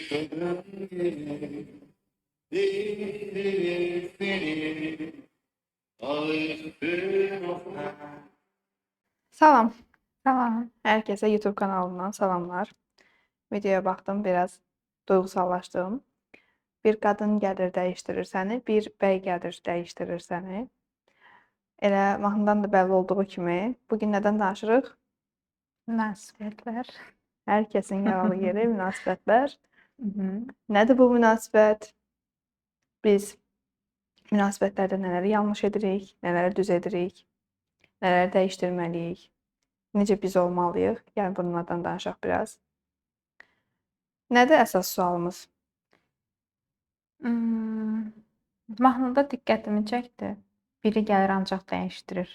Salam, Tamam. hər kəsə YouTube kanalımdan salamlar. Videoya baxdım, biraz duyğusallaşdım. Bir qadın gəlir dəyişdirir səni, bir bəy gəlir dəyişdirir səni. Elə mahnıdan da bəlli olduğu kimi, bu gün nədən danışırıq? Münasibətlər. Hər kəsin yaralı yeri münasibətlər. Mhm. Nədir bu münasibət? Biz münasibətlərdə nələri yanlış edirik, nələri düz edirik, nələri dəyişdirməliyik, necə biz olmalıyıq? Yəni bunlardan danışaq biraz. Nədir əsas sualımız? Mahnıda diqqətimi çəkdi. Biri gəlir ancaq dəyişdirir.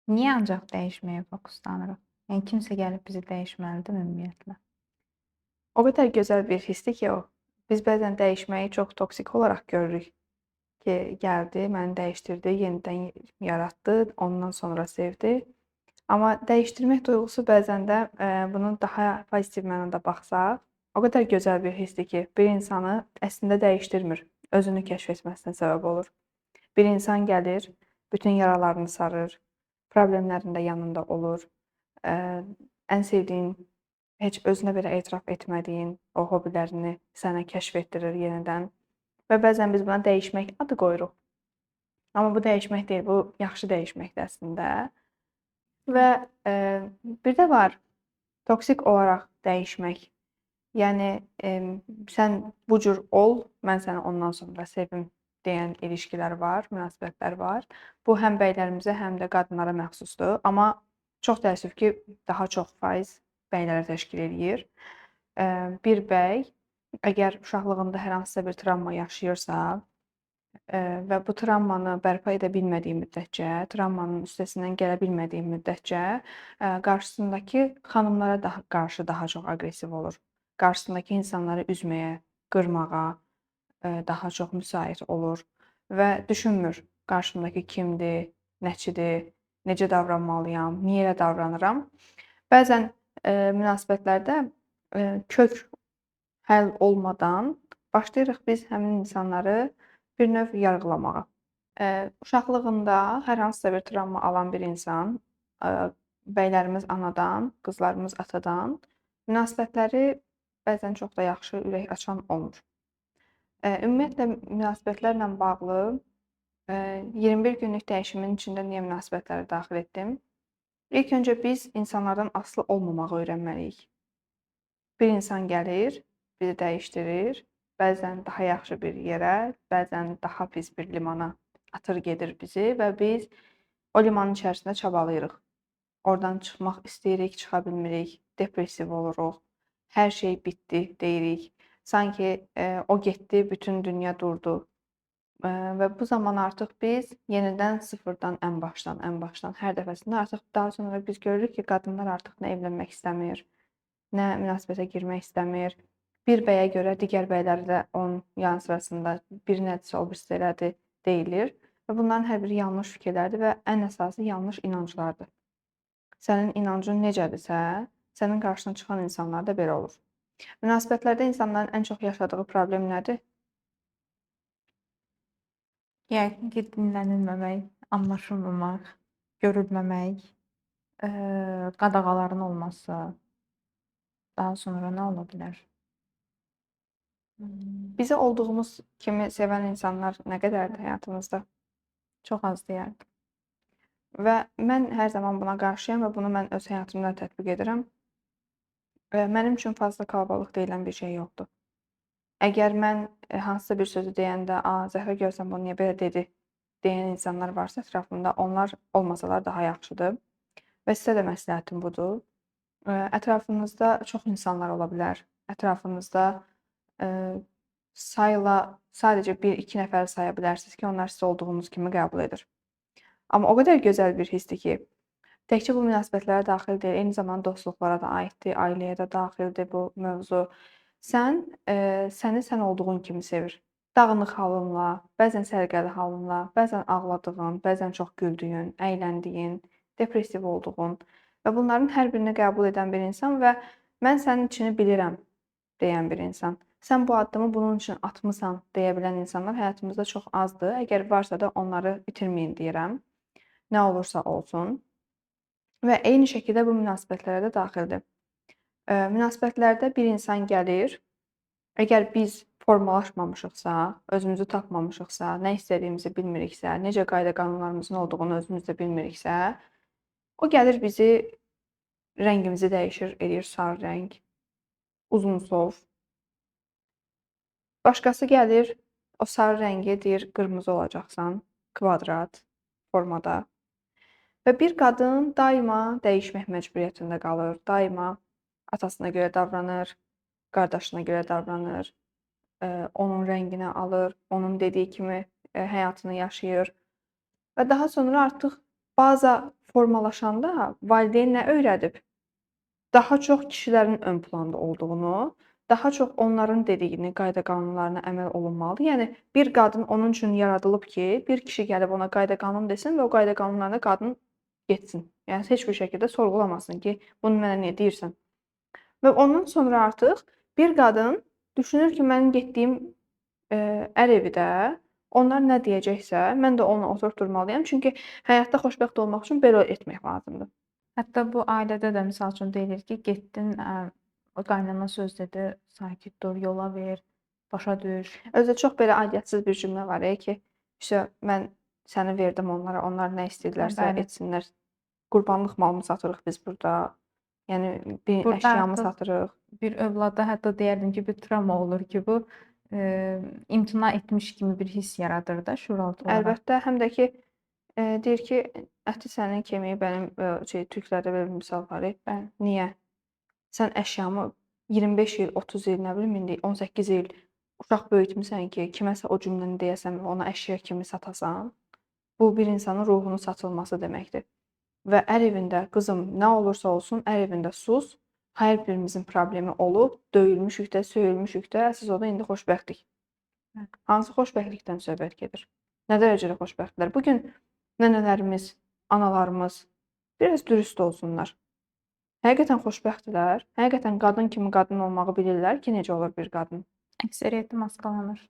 Niyə ancaq dəyişməyə fokuslanırıq? Yəni kimsə gəlib bizi dəyişməlidir ümumiyyətlə. O qədər gözəl bir hissdir ki o. Biz bəzən dəyişməyi çox toksik olaraq görürük ki, gəldi, məni dəyişdirdi, yenidən yaratdı, ondan sonra sevdi. Amma dəyişdirmək duyğusu bəzən də bunu daha pozitiv mənada baxsaq, o qədər gözəl bir hissdir ki, bir insanı əslində dəyişdirmir, özünü kəşf etməsinə səbəb olur. Bir insan gəlir, bütün yaralarını sarır, problemlərində yanında olur. Ən sevdiyin, heç özünə belə etiraf etmədiyin o hobbilərini sənə kəşf etdirir yenidən. Və bəzən biz buna dəyişmək adı qoyuruq. Amma bu dəyişmək deyil, bu yaxşı dəyişməkdir əslində. Və bir də var toksik olaraq dəyişmək. Yəni sən bu cür ol, mən səni ondan sonra sevim deyən ilişkilər var, münasibətlər var. Bu həm bəylərimizə, həm də qadınlara məxsusdur. Amma çox təəssüf ki, daha çox faiz bəylərə təşkil eləyir. Bir bəy əgər uşaqlığında hər hansısa bir travma yaşayırsa və bu travmanı bərpa edə bilmədiyi müddətcə, travmanın üstəsindən gələ bilmədiyi müddətcə qarşısındakı xanımlara qarşı daha çox aqressiv olur. Qarşısındakı insanları üzməyə, qırmağa daha çox müsait olur və düşünmür qarşımdakı kimdir, nəçidir, necə davranmalıyam, niyə elə davranıram. Bəzən münasibətlərdə kök həll olmadan başlayırıq biz həmin insanları bir növ yargılamağa. Uşaqlığında hər hansısa bir travma alan bir insan, bəylərimiz anadan, qızlarımız atadan münasibətləri bəzən çox da yaxşı, ürək açan olmur. Ümumiyyətlə münasibətlərlə bağlı 21 günlük dəyişimin içində niyə münasibətləri daxil etdim? İlk öncə biz insanlardan asılı olmamağı öyrənməliyik. Bir insan gəlir, bizi dəyişdirir, bəzən daha yaxşı bir yerə, bəzən daha pis bir limana atır gedir bizi və biz o limanın içərisində çabalayırıq. Oradan çıxmaq istəyirik, çıxa bilmirik, depressiv oluruq, hər şey bitdi deyirik. Sanki o getdi, bütün dünya durdu. Və bu zaman artıq biz yenidən sıfırdan, ən başdan, hər dəfəsində artıq daha sonra biz görürük ki, qadınlar artıq nə evlənmək istəmir, nə münasibətə girmək istəmir. Bir bəyə görə digər bəyləri də onun yan sırasında bir nədirsə o birisi elədi deyilir. Və bunların hər biri yanlış fikirlərdir və ən əsası yanlış inanclardır. Sənin inancın necədirsə, sənin qarşına çıxan insanlar da belə olur. Münasibətlərdə insanların ən çox yaşadığı problem nədir? Yəqin ki, dinlənilməmək, anlaşılmamaq, görülməmək, qadağaların olması, daha sonra nə ola bilər? Bizi olduğumuz kimi sevən insanlar nə qədərdir həyatımızda? Çox azdır yəqin. Və mən hər zaman buna qarşıyam və bunu mən öz həyatımda tətbiq edirəm. Mənim üçün fazla kalabalıq deyilən bir şey yoxdur. Əgər mən hansısa bir sözü deyəndə, Zəhrə görsən bunu niyə belə dedi deyən insanlar varsa ətrafımda, onlar olmasalar daha yaxşıdır. Və sizə də məsləhətim budur. Ətrafınızda çox insanlar ola bilər. Ətrafınızda sayla sadəcə 1-2 nəfər saya bilərsiniz ki, onlar siz olduğunuz kimi qəbul edir. Amma o qədər gözəl bir hissdir ki, təkcə bu münasibətlərə daxil deyil, eyni zamanda dostluqlara da aiddir, ailəyə də daxildir bu mövzu. Səni sən olduğun kimi sevir. Dağınıq halınla, bəzən sərgəli halınla, bəzən ağladığın, bəzən çox güldüyün, əyləndiyin, depressiv olduğun və bunların hər birini qəbul edən bir insan və mən sənin içini bilirəm deyən bir insan. Sən bu addımı bunun üçün atmısan deyə bilən insanlar həyatımızda çox azdır. Əgər varsa da onları itirməyin deyirəm. Nə olursa olsun. Və eyni şəkildə bu münasibətlərə də daxildir. Münasibətlərdə bir insan gəlir, əgər biz formalaşmamışıqsa, özümüzü tapmamışıqsa, nə istədiyimizi bilmiriksə, necə qayda-qanunlarımızın olduğunu özümüz də bilmiriksə, o gəlir bizi rəngimizi dəyişir, eləyir sarı rəng, uzunsov. Başqası gəlir, o sarı rəngi deyir qırmızı olacaqsan, kvadrat formada. Və bir qadın daima dəyişmək məcburiyyətində qalır. Daima atasına görə davranır, qardaşına görə davranır, onun rənginə alır, onun dediyi kimi həyatını yaşayır. Və daha sonra artıq baza formalaşanda valideyn nə öyrədib? Daha çox kişilərin ön planda olduğunu, daha çox onların dediyini, qayda-qanunlarına əməl olunmalıdır. Yəni bir qadın onun üçün yaradılıb ki, bir kişi gəlib ona qayda-qanun desin və o qayda-qanunlarına qadın getsin. Yəni heç bir şəkildə sorğulamasın ki, bunu mənə niyə deyirsən? Və ondan sonra artıq bir qadın düşünür ki, mənim getdiyim ər evi də onlar nə deyəcəksə, mən də onu oturtdurmalıyam. Çünki həyatda xoşbəxt olmaq üçün belə etmək lazımdır. Hətta bu ailədə də misal üçün deyilir ki, getdin, o qaynana söz dedi, sakit dur, yola ver, başa düş. Özü çox belə aidiyyətsiz bir cümlə var ki, işte mən səni verdim onlara, onlar nə istəyirlərsə Bəli. etsinlər. Qurbanlıq malımı satırıq biz burada. Yəni bir Burada əşyamı artıq satırıq. bir övlada hətta deyərdim ki, bir travma olur ki, bu imtina etmiş kimi bir hiss yaradır da şuuraltı olaraq. Əlbəttə, həm də ki deyir ki, əti sənin, kemiyi mənim, türklərdə belə bir misal var. Bəli. Niyə? Sən əşyamı 25 il, 30 il, nə bilim indi 18 il uşaq böyütmüsən ki, kiməsə o cümləni deyəsən və ona əşya kimi satasan, bu bir insanın ruhunun satılması deməkdir. Və ər evində qızım nə olursa olsun, ər evində sus. Hər birimizin problemi olub, döyülmüşük də, söyülmüşük də, əsas o da indi xoşbəxtlik. Hansı xoşbəxtlikdən söhbət gedir? Nə dərəcədə xoşbəxtlər? Bu gün nənələrimiz, analarımız biraz dürüst olsunlar. Həqiqətən xoşbəxtdirlər. Həqiqətən qadın kimi qadın olmağı bilirlər ki, necə olur bir qadın. Əksəriyyəti maskalanır.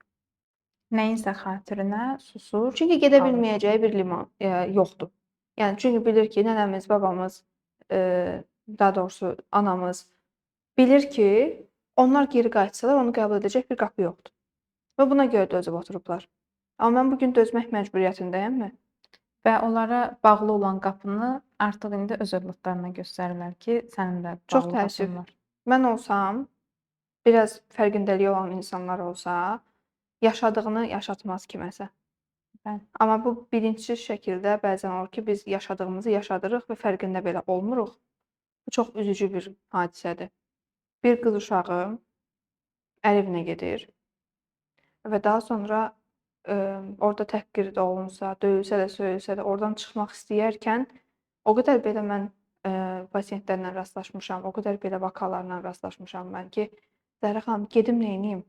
Nəyinsə xatirinə susur. Çünki gedə bilməyəcəyi bir liman yoxdur. Yəni çünki bilir ki, nənəmiz, babamız, daha doğrusu anamız bilir ki, onlar geri qayıtsalar onu qəbul edəcək bir qapı yoxdur. Və buna görə dözüb oturublar. Amma mən bu gün dözmək məcburiyyətindəyəmmi? Və onlara bağlı olan qapını artıq indi öz övladlarına göstərirlər ki, sənin də Çox bağlı təəssüf. qapın var. Mən olsam, biraz fərqindəliyi olan insanlar olsa, yaşadığını yaşatmaz kiməsə. Bəli. Amma bu bilinçsiz şəkildə bəzən olur ki, biz yaşadığımızı yaşadırıq və fərqində belə olmuruq. Bu çox üzücü bir hadisədir. Bir qız uşağı ər evinə gedir və daha sonra orada təhqir də olunsa, döyülsə də, söyülsə də, oradan çıxmaq istəyərkən o qədər belə mən pasientlərlə rastlaşmışam, o qədər belə vakalarla rastlaşmışam mən ki, Zəhra xanım, gedim neyniyim?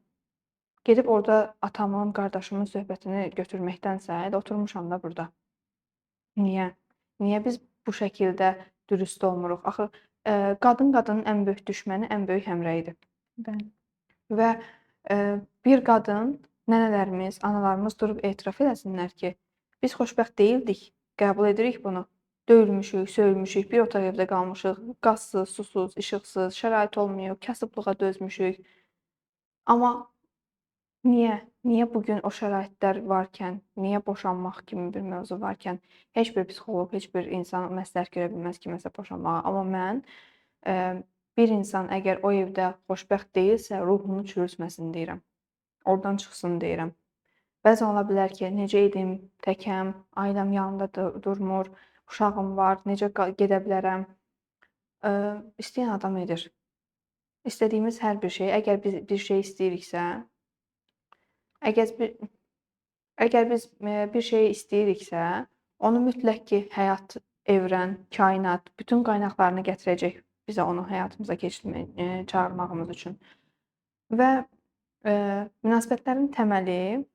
Gedib orada atamın, qardaşımın söhbətini götürməkdənsə, elə oturmuşam da burada. Niyə? Niyə biz bu şəkildə dürüst olmuruq? Axı qadın qadının ən böyük düşməni, ən böyük həmrəyidir. Bəli. Və bir qadın, nənələrimiz, analarımız durub etiraf eləsinlər ki, biz xoşbəxt deyildik, qəbul edirik bunu. Döyülmüşük, söyülmüşük, bir otaq evdə qalmışıq, qazsız, susuz, işıqsız, şərait olmayıb, kasıblığa dözmüşük. Amma niyə? Niyə bu gün o şəraitlər varkən, niyə boşanmaq kimi bir mövzu varkən heç bir psixoloq, heç bir insan məsləhət görə bilməz kiməsə boşanmağa. Amma mən bir insan əgər o evdə xoşbəxt deyilsə, ruhunu çürütməsin deyirəm. Oradan çıxsın deyirəm. Bəzən ola bilər ki, necə edim, təkəm, ailəm yanında durmur, uşağım var, necə gedə bilərəm? İstəyən adam edir. İstədiyimiz hər bir şey, əgər biz bir şey istəyiriksə, əgər biz bir şeyi istəyiriksə, onu mütləq ki, həyat, evrən, kainat, bütün qaynaqlarını gətirəcək bizə onu həyatımıza çağırmağımız üçün. Və münasibətlərin təməli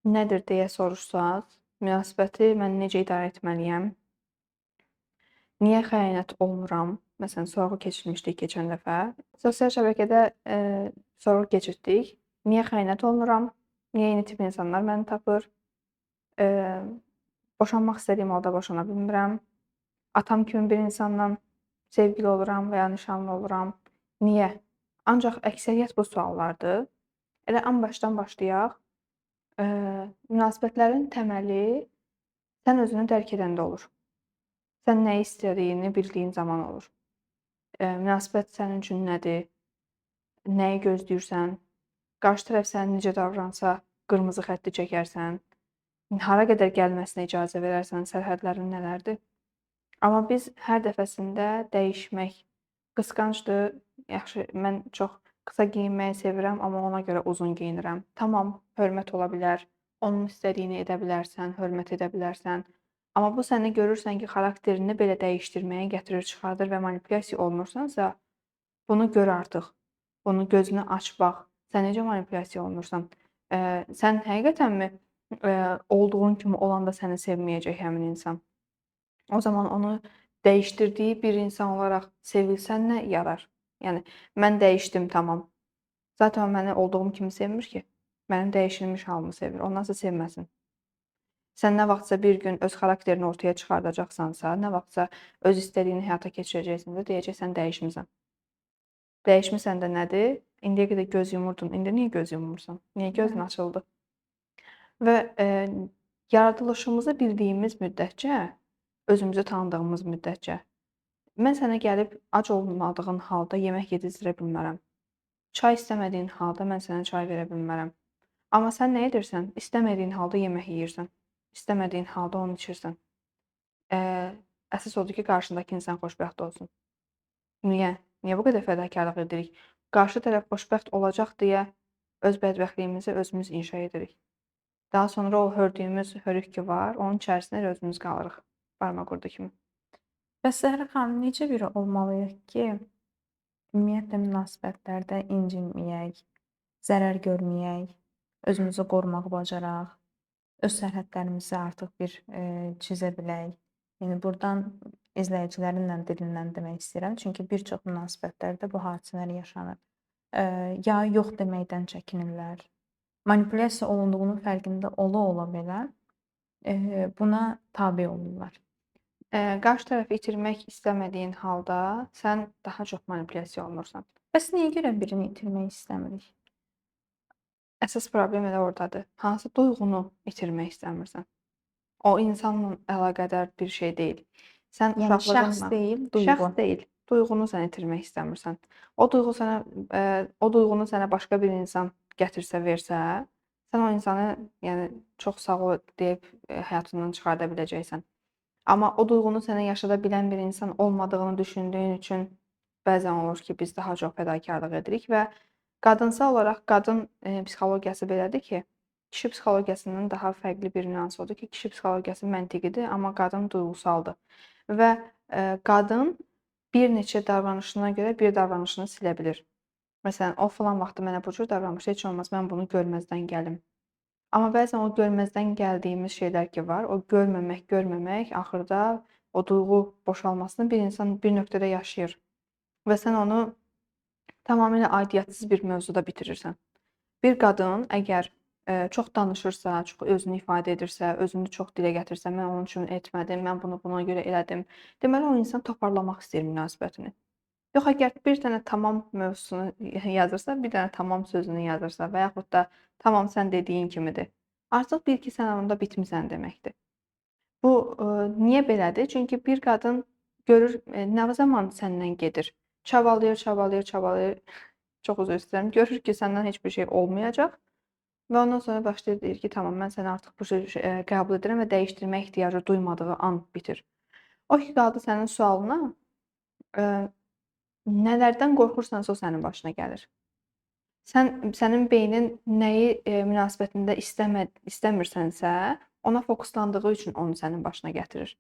nədir deyə soruşsaq, münasibəti mən necə idarə etməliyəm? Niyə xəyanət olmuram? Məsələn, sualı keçirmişdik keçən dəfə. Sosial şəbəkədə Sonra keçirtdik. Niyə xəyanət olunuram? Niyə eyni tip insanlar məni tapır? Eee, Boşanmaq istədiyim halda boşana bilmirəm. Atam kimi bir insanla sevgili oluram və ya nişanlı oluram. Niyə? Ancaq əksəriyyət bu suallardır. Elə ən başdan başlayaq. Münasibətlərin təməli sən özünü dərk edəndə olur. Sən nə istədiyini bildiyin zaman olur. Münasibət sənin üçün nədir? Nəyi gözləyirsən? Qarşı tərəf sənə necə davransa, qırmızı xətti çəkərsən? Hara qədər gəlməsinə icazə verərsən? Sərhədlərin nələrdir? Amma biz hər dəfəsində dəyişmək qısqancdır. Yaxşı, mən çox qısa geyinməyi sevirəm, amma ona görə uzun geyinirəm. Tamam, hörmət ola bilər. Onun istədiyini edə bilərsən, hörmət edə bilərsən. Amma bu səni görürsən ki, xarakterini belə dəyişdirməyə gətirir, çıxardır və manipulyasiya olunursansa, bunu gör artıq. Bunu gözünü aç, bax. Sən necə manipulyasiya olunursan? Sən həqiqətənmi olduğun kimi olanda səni sevməyəcək həmin insan? O zaman onu dəyişdirdiyi bir insan olaraq sevilsən nə yarar? Yəni mən dəyişdim, tamam. Zaten o məni olduğum kimi sevmir ki. Mənim dəyişilmiş halımı sevir. O nasıl sevməsin? Sən nə vaxtsa bir gün öz xarakterini ortaya çıxardacaqsansa, nə vaxtsa öz istədiyini həyata keçirəcəksənsə, deyəcəksən dəyişmisən. Dəyişmisən də nədir? İndiyə qədər göz yumurdun. İndi niyə göz yumursan? Niyə gözün açıldı? Və yaradılışımızı bildiyimiz müddətcə, özümüzü tanıdığımız müddətcə, mən sənə gəlib ac olmadığın halda yemək yedizdirə bilmərəm. Çay istəmədiyin halda mən sənə çay verə bilmərəm. Amma sən nə edirsən? İstəmədiyin halda yemək yeyirsən. İstəmədiyin halda onu içirsən. Əsas odur ki, qarşındakı insan xoşbəxt olsun. Niyə? Niyə bu qədər fədakarlıq edirik? Qarşı tərəf xoşbəxt olacaq deyə öz bədbəxtliyimizi özümüz inşa edirik. Daha sonra o hördüyümüz hörük ki var, onun içərisində özümüz qalırıq. Barmaq qurdu kimi. Bəs Zəhra xanım, necə biri olmalıyıq ki, ümumiyyətlə münasibətlərdə incinməyək, zərər görməyək, özümüzü qorumağı bacaraq, öz sərhədlərimizi artıq bir çizə bilək. Yəni burdan izləyicilərin də dilindən demək istəyirəm. Çünki bir çox münasibətlərdə bu hadisələr yaşanır. Ya yox deməkdən çəkinirlər. Manipulyasiya olunduğunun fərqində ola belə buna tabe olurlar. Qarşı tərəfi itirmək istəmədiyin halda sən daha çox manipulyasiya olunursan. Bəs niyə görə birini itirmək istəmirik? Əsas problem elə ordadır. Hansı duyğunu itirmək istəmirsən? O insanla əlaqədar bir şey deyil. Sən Yəni şəxs uşaqlığınla deyil, duyğu. şəxs deyil. Duyğunu sən itirmək istəmirsən. O duyğunu sənə başqa bir insan gətirsə, versə, sən o insanı, yəni çox sağ ol deyib həyatından çıxarda biləcəksən. Amma o duyğunu sənə yaşada bilən bir insan olmadığını düşündüyün üçün bəzən olur ki, biz daha çox fədakarlıq edirik və qadınsal olaraq qadın psixologiyası belədir ki, kişi psixologiyasından daha fərqli bir nüans odur ki, kişi psixologiyası məntiqidir, amma qadın duyğusaldır. Və qadın bir neçə davranışına görə bir davranışını silə bilir. Məsələn, o filan vaxtı mənə bu cür davranmışdı, heç olmaz mən bunu görməzdən gəlim. Amma bəzən o görməzdən gəldiyimiz şeylər ki var, o görməmək axırda o duyğu boşalmasını bir insan bir nöqtədə yaşayır. Və sən onu tamamilə aidiyyətsiz bir mövzuda bitirirsən. Bir qadın əgər çox danışırsa, çox özünü ifadə edirsə, özünü çox dilə gətirsə, mən onun üçün etmədim, mən bunu buna görə elədim. Deməli o insan toparlamaq istəyir münasibətini. Yox, əgər bir dənə tamam mövzusunu yazırsa, bir dənə tamam sözünü yazırsa və yaxud da tamam sən dediyin kimidir. Artıq bil ki, sən onda bitmisən deməkdir. Bu niyə belədir? Çünki bir qadın görür nə zaman səndən gedir. Çabalayır. Çox üzr istəyirəm. Görür ki, səndən heç bir şey olmayacaq və ondan sonra başlayır deyir ki, tamam mən səni artıq bu cür qəbul edirəm və dəyişdirmək ehtiyacı duymadığı an bitir. O ki qaldı sənin sualına, nələrdən qorxursansa o sənin başına gəlir. Sənin beynin nəyi münasibətində istəmirsənsə, ona fokuslandığı üçün onu sənin başına gətirir.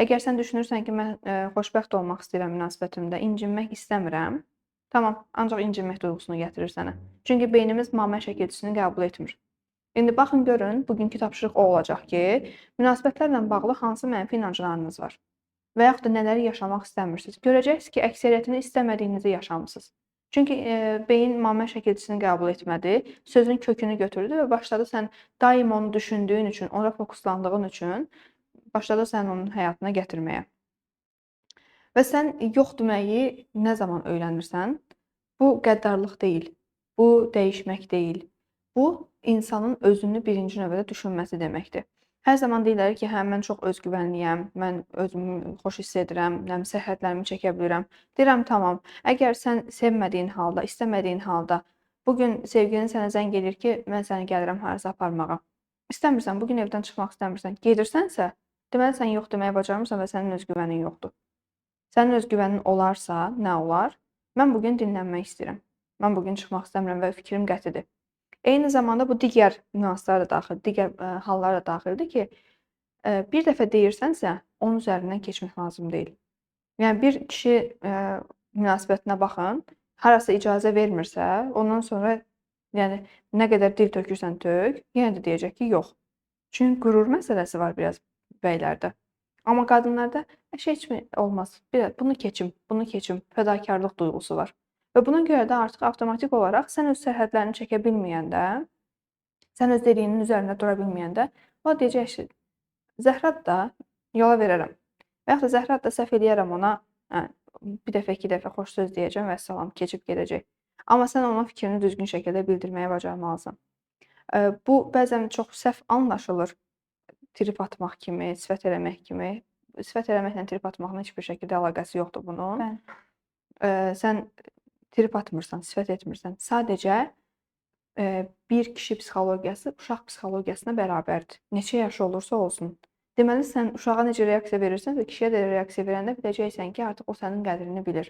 Əgər sən düşünürsən ki, mən xoşbəxt olmaq istəyirəm münasibətimdə, incinmək istəmirəm, tamam, ancaq incinmək duyğusunu gətirir sənə. Çünki beynimiz mamə şəkilçisini qəbul etmir. İndi baxın görün, bugünkü tapşırıq o olacaq ki, münasibətlərlə bağlı hansı mənfi inanclarınız var və yaxud da nələri yaşamaq istəmirsiniz. Görəcəksiniz ki, əksəriyyətini istəmədiyinizi yaşamısınız. Çünki beyin Mame şəkilçisini qəbul etmədi, sözün kökünü götürdü və başladı sən daim onu düşündüyün üçün, ona fokuslandığın üçün başladı sən onun həyatına gətirməyə. Və sən yox deməyi nə zaman öyrənirsən, bu qəddarlıq deyil, bu dəyişmək deyil. Bu insanın özünü birinci növbədə düşünməsi deməkdir. Hər zaman deyirlər ki, hə mən çox özgüvənliyəm, mən özümü xoş hiss edirəm, nəm səhhətlərimi çəkə bilirəm. Deyirəm tamam. Əgər sən sevmədiyin halda, istəmədiyin halda bu gün sevgilin sənə zəng edir ki, mən səni gəlirəm harasa aparmağa. İstəmirsən, bu gün evdən çıxmaq istəmirsən, gedirsənsə, deməli sən yox deməyi bacarmırsan və sənin özgüvənin yoxdur. Sənin özgüvənin olarsa, nə olar? Mən bu gün dinlənmək istəyirəm. Mən bu gün çıxmaq istəmirəm və fikrim qətidir. Eyni zamanda bu digər nüanslar da daxil, digər hallar da daxildir ki, bir dəfə deyirsənsə, onun üzərindən keçmək lazım deyil. Yəni bir kişi münasibətinə baxın, harasa icazə vermirsə, ondan sonra yəni nə qədər dil tökürsən tök, yenə də deyəcək ki, yox. Çünki qürur məsələsi var biraz bəylərdə. Amma qadınlarda heç mi olmaz. Bunu keçim, fədakarlıq duyğusu var. Və buna görə də artıq avtomatik olaraq sən öz sərhədlərini çəkə bilməyəndə, sən öz dediyinin üzərində dura bilməyəndə, o deyəcək ki, Zəhrat da yola verərəm. Və yaxud da Zəhrat da səhv eləyərəm ona, hə, bir dəfə, iki dəfə xoş söz deyəcəm və salam, keçib gedəcək. Amma sən ona fikrini düzgün şəkildə bildirməyə bacarmalısan. Bu bəzən çox səhv anlaşılır. Trip atmaq kimi, sifət eləmək kimi. Sifət eləməklə trip atmağın heç bir şəkildə əlaqəsi yoxdur bunun. Bəli. Sən trip atmırsan, sifət etmirsən. Sadəcə bir kişi psixologiyası uşaq psixologiyasına bərabərdir. Neçə yaşı olursa olsun. Deməli sən uşağa necə reaksiya verirsənsə, kişiyə də reaksiya verəndə biləcəksən ki, artıq o sənin qədrini bilir.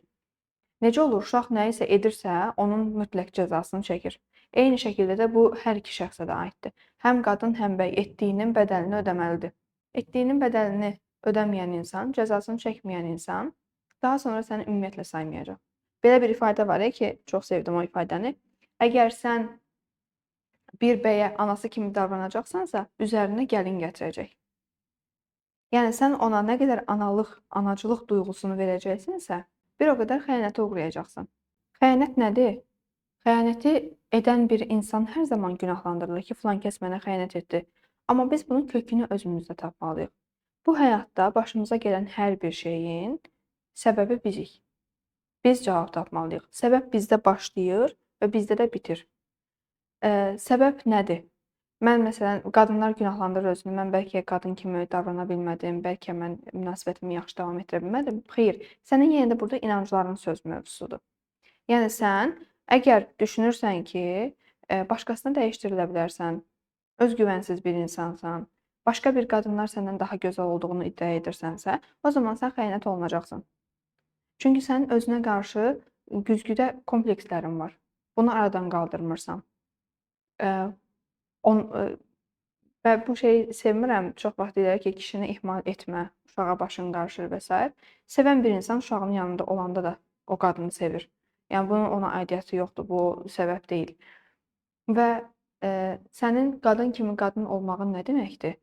Necə olur, uşaq nə isə edirsə, onun mütləq cəzasını çəkir. Eyni şəkildə də bu hər iki şəxsə də aiddir. Həm qadın, həm bəy etdiyinin bədəlini ödəməlidir. Etdiyinin bədəlini ödəməyən insan, cəzasını çəkməyən insan daha sonra səni ümumiyyətlə saymayacaq. Belə bir ifadə var ki, çox sevdim o ifadəni. Əgər sən bir bəyə anası kimi davranacaqsansa, üzərinə gəlin gətirəcək. Yəni sən ona nə qədər analıq, anacılıq duyğusunu verəcəksinsə, bir o qədər xəyanətə uğrayacaqsan. Xəyanət nədir? Xəyanəti edən bir insan hər zaman günahlandırılır ki, filan kəs mənə xəyanət etdi. Amma biz bunun kökünü özümüzdə tapmalıyıq. Bu həyatda başımıza gələn hər bir şeyin səbəbi bizik. Biz cavab tapmalıyıq. Səbəb bizdə başlayır və bizdə də bitir. Səbəb nədir? Mən məsələn, qadınlar günahlandırır özünü. Mən bəlkə qadın kimi davrana bilmədim, bəlkə mən münasibətimi yaxşı davam etdirə bilmədim. Xeyr, sənin yenə də burada inancların söz mövzusudur. Yəni sən əgər düşünürsən ki, başqasını dəyişdirilə bilərsən, özgüvənsiz bir insansan, başqa bir qadınlar səndən daha gözəl olduğunu iddia edirsənsə, o zaman sən xəyanət olunacaqsan. Çünki sənin özünə qarşı güzgüdə komplekslərin var. Bunu aradan qaldırmırsan. Və bu şeyi sevmirəm. Çox vaxt deyirlər ki, kişini ihmal etmə, uşağa başın qarışır və s. Sevən bir insan uşağının yanında olanda da o qadını sevir. Yəni bunun ona aidiyyəti yoxdur, bu səbəb deyil. Və sənin qadın kimi qadın olmağın nə deməkdir?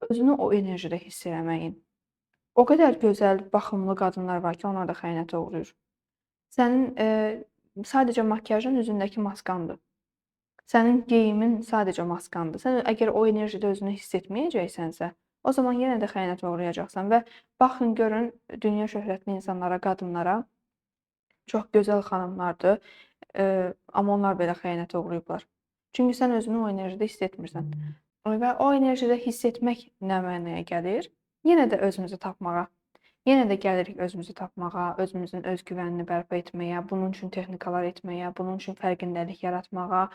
Özünü o enerjidə hiss eləməyin. O qədər gözəl, baxımlı qadınlar var ki, onlar da xəyanətə uğrayır. Sənin sadəcə makiyajın üzündəki maskandır. Sənin geyimin sadəcə maskandır. Sən əgər o enerjidə özünü hiss etməyəcəksənsə, o zaman yenə də xəyanətə uğrayacaqsan və baxın görün dünya şöhrətli insanlara, qadınlara çox gözəl xanımlardır, amma onlar belə xəyanətə uğrayıblar. Çünki sən özünü o enerjidə hiss etmirsən. Və o enerjidə hiss etmək nə mənaya gəlir? Yenə də özümüzü tapmağa. Yenə də gəlirik özümüzü tapmağa, özümüzün özgüvənini bərpa etməyə, bunun üçün texnikalar etməyə, bunun üçün fərqindəlik yaratmağa.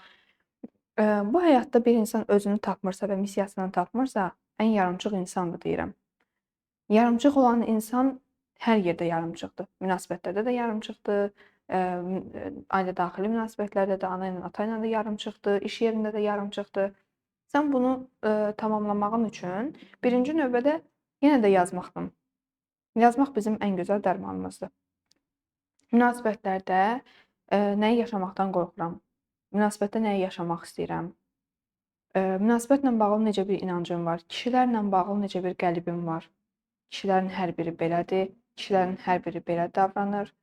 Bu həyatda bir insan özünü tapmırsa və missiyasını tapmırsa, ən yarımçıq insandır deyirəm. Yarımçıq olan insan hər yerdə yarımçıqdır. Münasibətlərdə də yarımçıqdır, ailə daxili münasibətlərdə də, ana ilə, ata ilə də yarımçıqdır, iş yerində də yarımçıqdır. Sən bunu tamamlamağın üçün birinci növbədə yenə də yazmaqdır. Yazmaq bizim ən gözəl dərmanımızdır. Münasibətlərdə nəyi yaşamaqdan qorxuram? Münasibətdə nəyi yaşamaq istəyirəm? Münasibətlə bağlı necə bir inancım var? Kişilərlə bağlı necə bir qəlibim var? Kişilərin hər biri belədir, kişilərin hər biri belə davranır.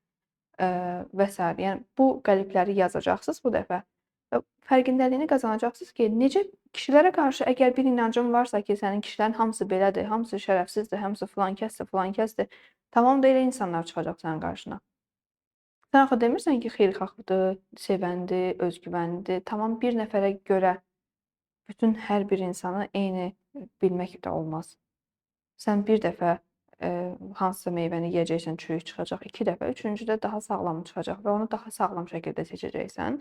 və s. Yəni bu qəlibləri yazacaqsınız bu dəfə. Və fərqindəliyini qazanacaqsınız ki, necə kişilərə qarşı əgər bir inancın varsa ki, sənin kişilərin hamısı belədir, hamısı şərəfsizdir, hamısı filankəsdir, filankəsdir, tamam da elə insanlar çıxacaq sənin qarşına. Sən axı demirsən ki, xeyirxahdır, sevəndir, özgüvənlidir. Tamam bir nəfərə görə bütün hər bir insanı eyni bilmək də olmaz. Sən bir dəfə hansısa meyvəni yeyəcəksən, çürük çıxacaq, 2 dəfə, üçüncüdə daha sağlamı çıxacaq və onu daha sağlam şəkildə seçəcəksən.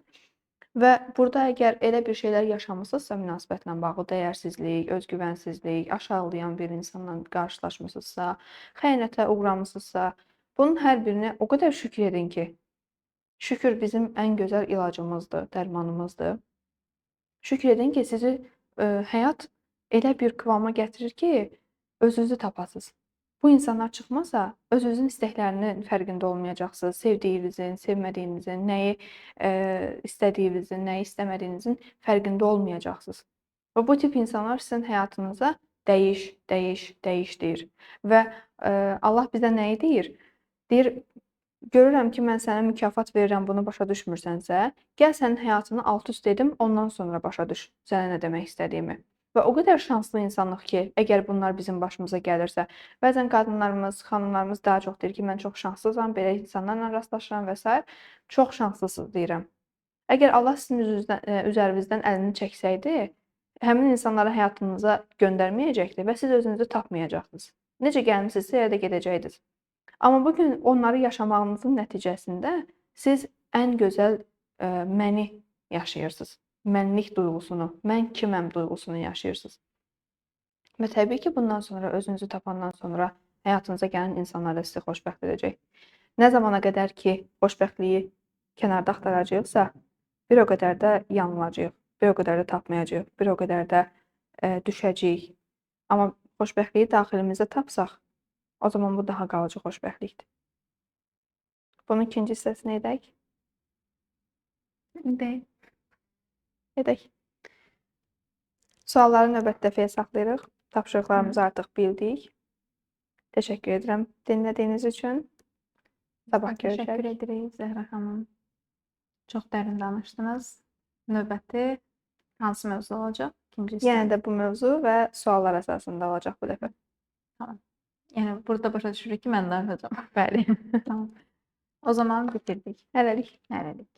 Və burada əgər elə bir şeylər yaşamısınızsa münasibətlə bağlı dəyərsizlik, özgüvənsizlik, aşağılayan bir insanla qarşılaşmısınızsa, xəyanətə uğramısınızsa, bunun hər birinə o qədər şükür edin ki, şükür bizim ən gözəl ilacımızdır, dərmanımızdır. Şükür edin ki, sizi həyat elə bir kıvama gətirir ki, özünüzü tapasınız. Bu insanlar çıxmasa, özünüzün istəklərinin fərqində olmayacaqsınız. Sevdiyinizin, sevmədiyinizin, nəyi istədiyinizin, nəyi istəmədiyinizin fərqində olmayacaqsınız. Və bu tip insanlar sizin həyatınıza dəyiş, dəyiş, dəyiş deyir. Və Allah bizə nəyi deyir? Deyir, görürəm ki, mən sənə mükafat verirəm, bunu başa düşmürsənsə, gəl sənin həyatını alt-üst edim, ondan sonra başa düş sənə nə demək istədiyimi. Və o qədər şanslı insanıq ki, əgər bunlar bizim başımıza gəlirsə, bəzən qadınlarımız, xanımlarımız daha çox deyir ki, mən çox şanslıyam, belə insanlarla rastlaşıram və s. Çox şanslısınız deyirəm. Əgər Allah sizin üzərinizdən əlini çəksəydi, həmin insanları həyatınıza göndərməyəcəkdi və siz özünüzü tapmayacaqsınız. Necə gəlmisinizsə, elə də gedəcəydiniz. Amma bu gün onları yaşamağınızın nəticəsində siz ən gözəl məni yaşayırsınız. Mənlik duyğusunu, mən kiməm duyğusunu yaşayırsınız. Və təbii ki, bundan sonra özünüzü tapandan sonra həyatınıza gələn insanlar da sizi xoşbəxt edəcək. Nə zamana qədər ki, xoşbəxtliyi kənarda axtaracağıqsa, bir o qədər də yanılacağıq, bir o qədər də tapmayacağıq, bir o qədər də düşəcəyik. Amma xoşbəxtliyi daxilimizdə tapsaq, o zaman bu daha qalıcı xoşbəxtlikdir. Bunun ikinci hissəsini edək. Edək. Sualları növbəti dəfəyə saxlayırıq. Tapşırıqlarımızı artıq bildik. Təşəkkür edirəm dinlədiyiniz üçün. Sabah görüşək. Təşəkkür edirik Zəhra xanım. Çox dərin danışdınız. Növbəti hansı mövzu olacaq? İkinci hissə. Yenə də bu mövzu və suallar əsasında olacaq bu dəfə. Tamam. Yəni burada başa düşürük ki, mən danışacağam. Bəli. Tamam. O zaman bitirdik. Hələlik. Hələlik.